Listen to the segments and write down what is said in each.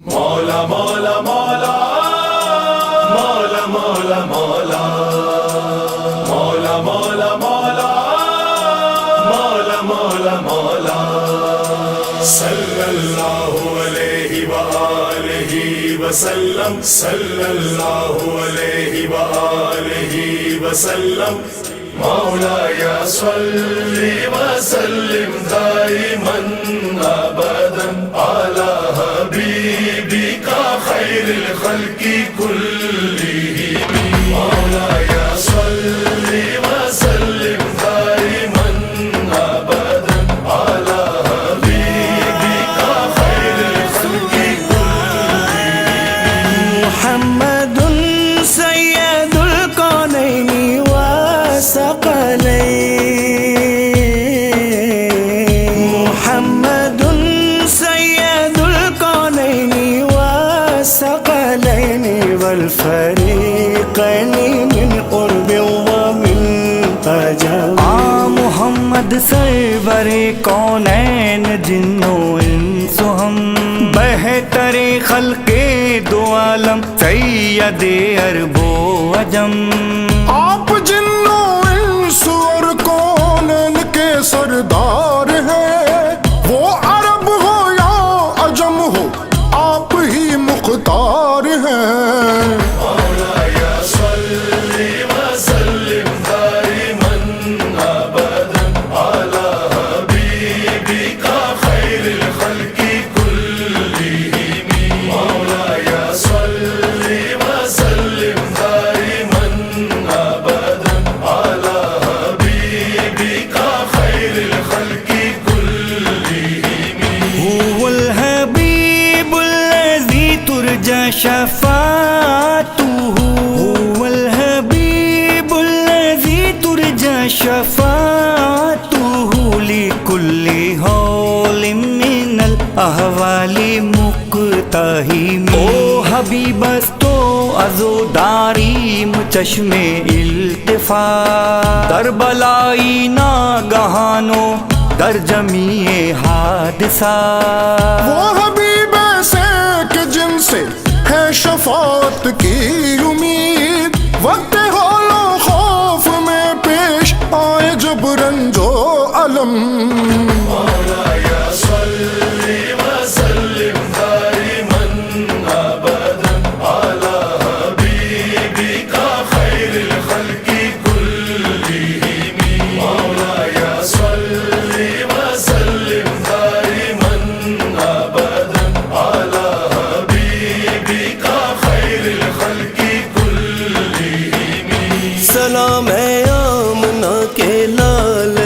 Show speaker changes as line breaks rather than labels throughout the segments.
مولا مولا مولا مولا مولا مولا مولا مولا مولا مولا مولا مولا صلی اللہ علیہ وآلہ وسلم صلی اللہ علیہ وآلہ وسلم مولایا صلی وسلم دائما ابدا علی حبیبک خیر الخلق کلہم مولایا صلی وسلم دائما ابدا علی حبیبک خیر الخلق کلہم
محمد سید الکونین محمد سید الکونین والثقلین والفریقین من قرب ومن عجب محمد سرور کونین جن و انس ہم بہتر خلق دو عالم سید عرب و عجم
آپ جنوں انس اور کونین کے سردار ہیں، وہ عرب ہو یا عجم ہو آپ ہی مختار ہیں۔
مولایا صلی وسلم دائما ابدا علی حبیبک خیر الخلق کلہم مولایا صلی وسلم دائما ابدا علی حبیبک خیر الخلق کلہم
هو الحبیب الذی ترجى شفاعته هو الحبیب الذی ترجى شفاعته لكل حول من الاحوال مقتحم او حبیب است تو عزوداریم چشم التفات در بلائی ناگہانو در جمیع حادثات
وہ حبیب ایسے کہ جن سے ہے شفاعت کی امید، وقت حول و خوف میں پیش آئے جب رنج و علم۔
مولایا صلی وسلم دائما ابدا علی حبیبک خیر الخلق کلہم مولایا صلی وسلم دائما ابدا علی حبیبک خیر الخلق کلہم
سلام ہے آمنہ کے لال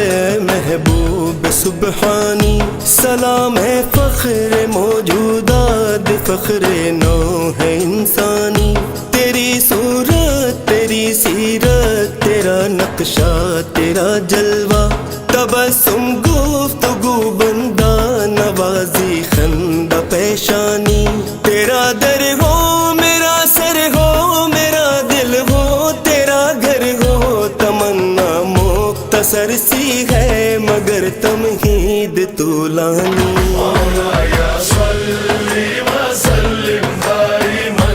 محبوب سبحانی، سلام ہے فخر موجودات فخر نوح انسانی، تیری صورت تیری سیرت تیرا نقشہ تیرا جلوہ، تبسم گفتگو بندہ نوازی خندہ پیشانی، تیرا در ہو میرا سر ہو میرا دل ہو تیرا گھر ہو، تمنا مختصر سی ہے مگر تمہید طولانی۔
مولایا صلی وسلم دائما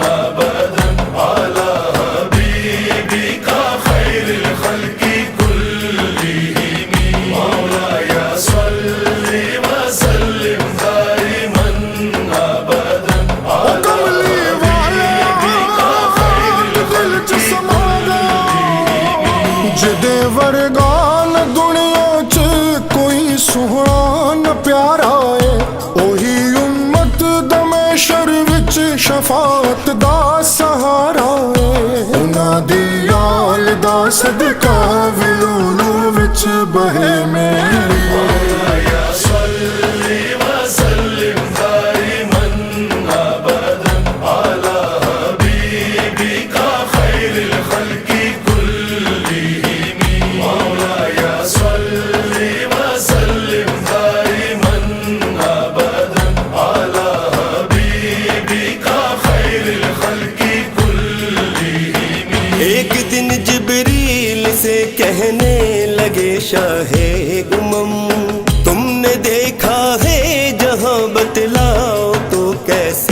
ابدا علی حبیبک خیر الخلق کلہم مولایا صلی وسلم دائما ابدا علی
کملی والا دل چ سما گا، جدے ورگان دنیا چ کوئی سوہنا نہ پیارا ہے، اوہی امت دم شر وچ شفاعت دا سہارا ہے، انہاں دی آل دا صدقہ ولولو وچ بہے میری۔
مولایا صلی وسلم دائما ابدا علی حبیبک خیر الخلق کلہم مولایا صلی وسلم دائما ابدا علی حبیبک خیر الخلق کلہم
ایک دن جبریل سے کہنے لگے شاہ امم، تم نے دیکھا ہے جہاں بتلاؤ تو کیسے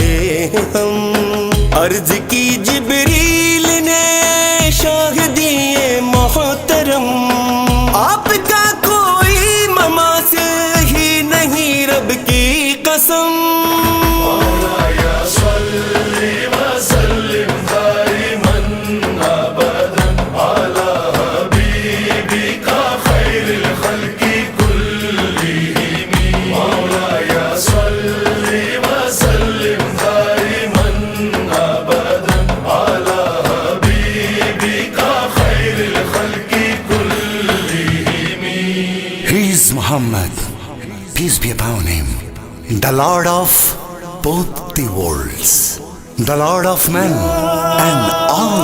جبریل نے شاہ دیے محترم آپ کا کوئی مماثل ہی نہیں رب کی قسم
مولاي صل وسلم دائما أبدا على حبيبك خير الخلق كلهم مولاي صل وسلم دائما أبدا على حبيبك خير الخلق كلهم.
He is Muhammad, peace be upon him, the Lord of both the worlds, the Lord of men and all